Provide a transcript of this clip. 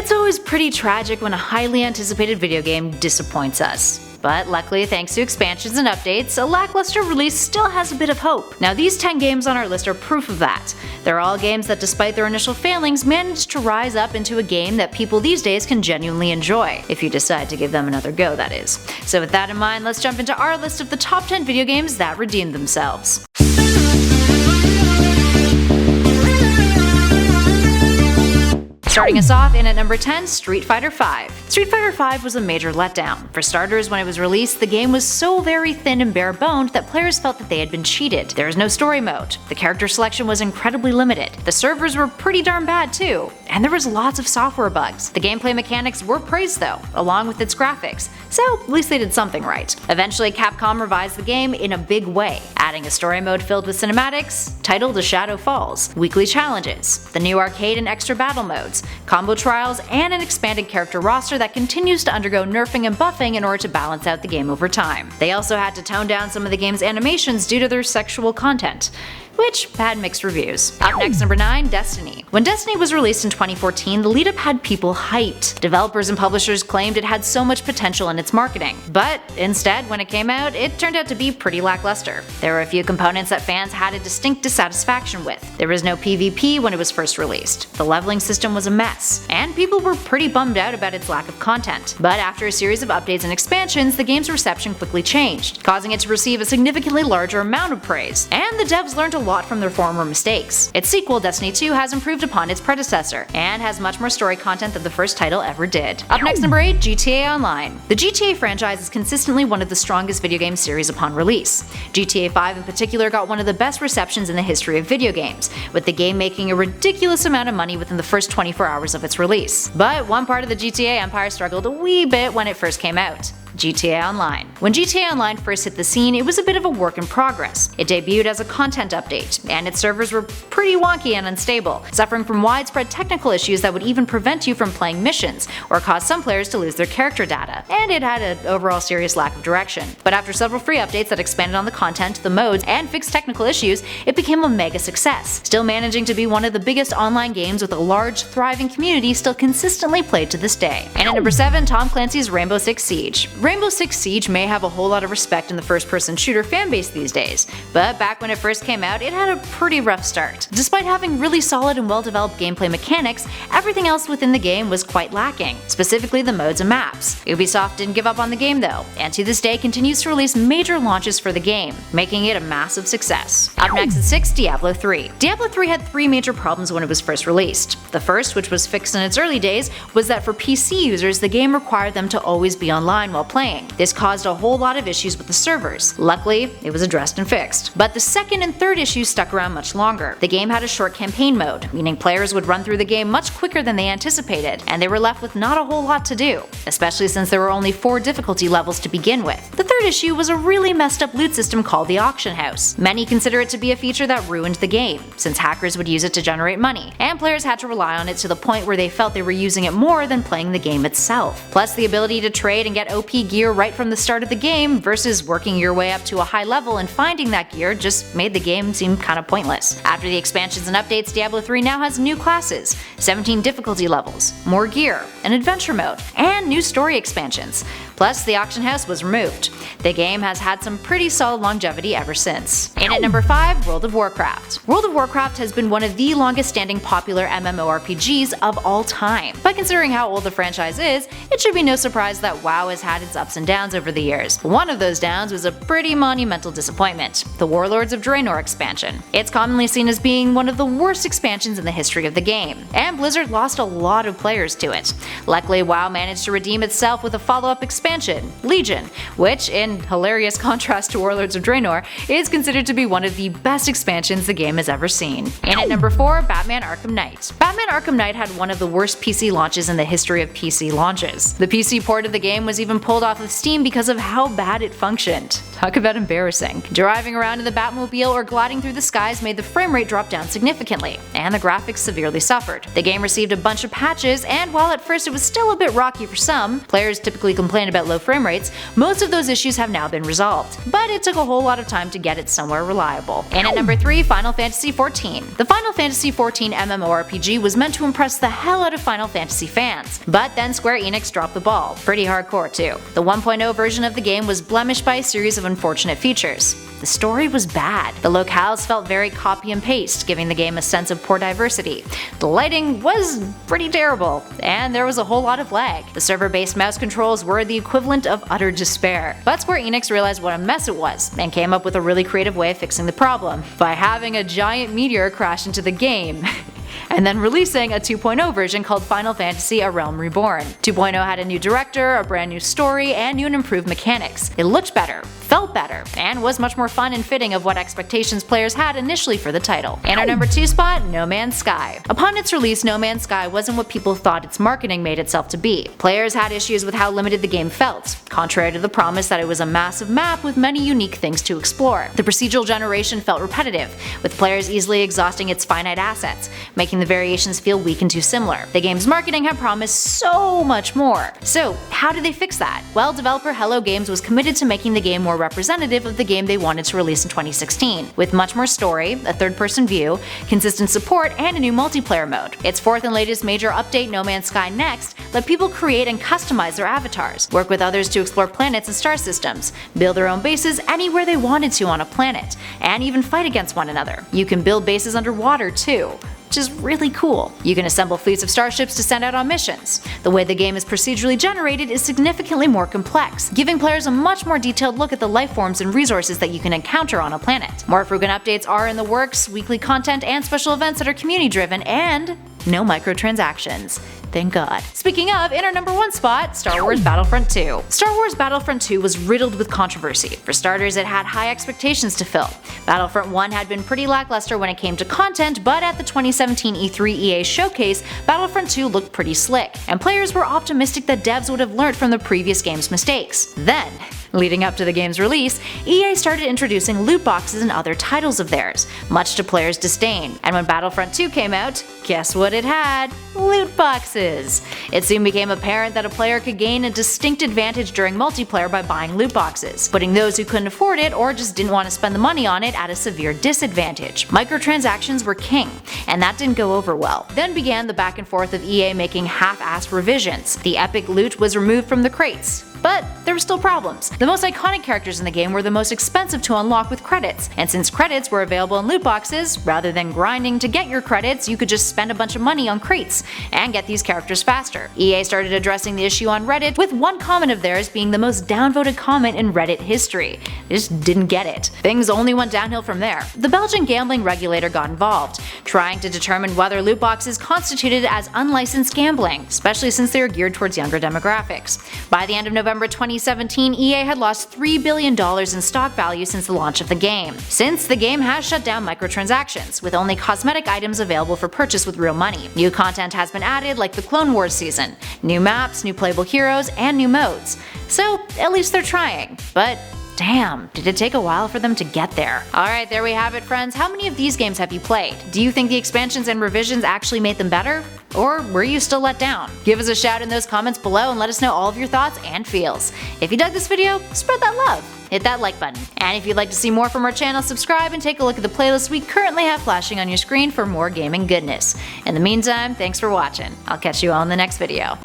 It's always pretty tragic when a highly anticipated video game disappoints us. But luckily, thanks to expansions and updates, a lackluster release still has a bit of hope. Now these 10 games on our list are proof of that. They're all games that despite their initial failings managed to rise up into a game that people these days can genuinely enjoy, if you decide to give them another go, that is. So with that in mind, let's jump into our list of the top 10 video games that redeemed themselves. Starting us off in at number 10, Street Fighter V. Street Fighter V was a major letdown. For starters, when it was released, the game was so very thin and bare-boned that players felt that they had been cheated. There was no story mode, the character selection was incredibly limited, the servers were pretty darn bad too, and there was lots of software bugs. The gameplay mechanics were praised though, along with its graphics, so at least they did something right. Eventually, Capcom revised the game in a big way, adding a story mode filled with cinematics, titled A Shadow Falls, weekly challenges, the new arcade and extra battle modes, combo trials, and an expanded character roster that continues to undergo nerfing and buffing in order to balance out the game over time. They also had to tone down some of the game's animations due to their sexual content, which had mixed reviews. Up next, number 9, Destiny. When Destiny was released in 2014, the lead-up had people hyped. Developers and publishers claimed it had so much potential in its marketing. But instead, when it came out, it turned out to be pretty lackluster. There were a few components that fans had a distinct dissatisfaction with. There was no PvP when it was first released. The leveling system was a mess, and people were pretty bummed out about its lack of content. But after a series of updates and expansions, the game's reception quickly changed, causing it to receive a significantly larger amount of praise. And the devs learned a lot from their former mistakes. Its sequel, Destiny 2, has improved upon its predecessor, and has much more story content than the first title ever did. Up next, number 8, GTA Online. The GTA franchise is consistently one of the strongest video game series upon release. GTA 5 in particular got one of the best receptions in the history of video games, with the game making a ridiculous amount of money within the first 24 hours of its release. But one part of the GTA empire struggled a wee bit when it first came out: GTA Online. When GTA Online first hit the scene, it was a bit of a work in progress. It debuted as a content update, and its servers were pretty wonky and unstable, suffering from widespread technical issues that would even prevent you from playing missions, or cause some players to lose their character data, and it had an overall serious lack of direction. But after several free updates that expanded on the content, the modes, and fixed technical issues, it became a mega success, still managing to be one of the biggest online games with a large, thriving community still consistently played to this day. And at number 7, Tom Clancy's Rainbow Six Siege. Rainbow Six Siege may have a whole lot of respect in the first-person shooter fanbase these days, but back when it first came out, it had a pretty rough start. Despite having really solid and well-developed gameplay mechanics, everything else within the game was quite lacking, specifically the modes and maps. Ubisoft didn't give up on the game though, and to this day continues to release major launches for the game, making it a massive success. Up next at 6, Diablo 3. Diablo 3 had 3 major problems when it was first released. The first, which was fixed in its early days, was that for PC users, the game required them to always be online while playing. This caused a whole lot of issues with the servers. Luckily, it was addressed and fixed. But the second and third issues stuck around much longer. The game had a short campaign mode, meaning players would run through the game much quicker than they anticipated, and they were left with not a whole lot to do, especially since there were only 4 difficulty levels to begin with. The third issue was a really messed up loot system called the Auction House. Many consider it to be a feature that ruined the game, since hackers would use it to generate money, and players had to rely on it to the point where they felt they were using it more than playing the game itself. Plus, the ability to trade and get OP gear right from the start of the game versus working your way up to a high level and finding that gear just made the game seem kinda pointless. After the expansions and updates, Diablo 3 now has new classes, 17 difficulty levels, more gear, an adventure mode, and new story expansions. Plus, the auction house was removed. The game has had some pretty solid longevity ever since. And at number 5, World of Warcraft. World of Warcraft has been one of the longest standing popular MMORPGs of all time. But considering how old the franchise is, it should be no surprise that WoW has had its ups and downs over the years. One of those downs was a pretty monumental disappointment: the Warlords of Draenor expansion. It's commonly seen as being one of the worst expansions in the history of the game, and Blizzard lost a lot of players to it. Luckily, WoW managed to redeem itself with a follow-up expansion, Legion, which, in hilarious contrast to Warlords of Draenor, is considered to be one of the best expansions the game has ever seen. And at number 4, Batman Arkham Knight. Batman Arkham Knight had one of the worst PC launches in the history of PC launches. The PC port of the game was even pulled off of Steam because of how bad it functioned. Talk about embarrassing. Driving around in the Batmobile or gliding through the skies made the frame rate drop down significantly, and the graphics severely suffered. The game received a bunch of patches, and while at first it was still a bit rocky for some, players typically complained about about low frame rates, most of those issues have now been resolved. But it took a whole lot of time to get it somewhere reliable. And at number 3, Final Fantasy XIV. The Final Fantasy XIV MMORPG was meant to impress the hell out of Final Fantasy fans, but then Square Enix dropped the ball. Pretty hardcore too. The 1.0 version of the game was blemished by a series of unfortunate features. The story was bad. The locales felt very copy and paste, giving the game a sense of poor diversity. The lighting was pretty terrible, and there was a whole lot of lag. The server-based mouse controls were the equivalent of utter despair. But Square Enix realized what a mess it was, and came up with a really creative way of fixing the problem, by having a giant meteor crash into the game. And then releasing a 2.0 version called Final Fantasy: A Realm Reborn. 2.0 had a new director, a brand new story, and new and improved mechanics. It looked better, felt better, and was much more fun and fitting of what expectations players had initially for the title. And our number 2 spot, No Man's Sky. Upon its release, No Man's Sky wasn't what people thought its marketing made itself to be. Players had issues with how limited the game felt, contrary to the promise that it was a massive map with many unique things to explore. The procedural generation felt repetitive, with players easily exhausting its finite assets, making the variations feel weak and too similar. The game's marketing had promised so much more. So how did they fix that? Well, developer Hello Games was committed to making the game more representative of the game they wanted to release in 2016, with much more story, a third-person view, consistent support, and a new multiplayer mode. Its fourth and latest major update, No Man's Sky Next, let people create and customize their avatars, work with others to explore planets and star systems, build their own bases anywhere they wanted to on a planet, and even fight against one another. You can build bases underwater too, which is really cool. You can assemble fleets of starships to send out on missions. The way the game is procedurally generated is significantly more complex, giving players a much more detailed look at the life forms and resources that you can encounter on a planet. More frequent updates are in the works, weekly content and special events that are community driven, and no microtransactions. Thank God. Speaking of, in our number 1 spot, Star Wars Battlefront 2. Star Wars Battlefront 2 was riddled with controversy. For starters, it had high expectations to fill. Battlefront 1 had been pretty lackluster when it came to content, but at the 2017 E3 EA showcase, Battlefront 2 looked pretty slick, and players were optimistic that devs would have learned from the previous game's mistakes. Then, leading up to the game's release, EA started introducing loot boxes and other titles of theirs, much to players' disdain. And when Battlefront 2 came out, guess what it had? Loot boxes! It soon became apparent that a player could gain a distinct advantage during multiplayer by buying loot boxes, putting those who couldn't afford it or just didn't want to spend the money on it at a severe disadvantage. Microtransactions were king, and that didn't go over well. Then began the back and forth of EA making half-assed revisions. The epic loot was removed from the crates, but there were still problems. The most iconic characters in the game were the most expensive to unlock with credits, and since credits were available in loot boxes, rather than grinding to get your credits, you could just spend a bunch of money on crates and get these characters faster. EA started addressing the issue on Reddit, with one comment of theirs being the most downvoted comment in Reddit history. They just didn't get it. Things only went downhill from there. The Belgian gambling regulator got involved, trying to determine whether loot boxes constituted as unlicensed gambling, especially since they were geared towards younger demographics. By the end of November 2017, EA had lost $3 billion in stock value since the launch of the game. Since, the game has shut down microtransactions, with only cosmetic items available for purchase with real money. New content has been added, like the Clone Wars season, new maps, new playable heroes, and new modes. So at least they're trying. But damn, did it take a while for them to get there. Alright, there we have it, friends. How many of these games have you played? Do you think the expansions and revisions actually made them better? Or were you still let down? Give us a shout in those comments below and let us know all of your thoughts and feels. If you dug this video, spread that love. Hit that like button. And if you'd like to see more from our channel, subscribe and take a look at the playlist we currently have flashing on your screen for more gaming goodness. In the meantime, thanks for watching. I'll catch you all in the next video.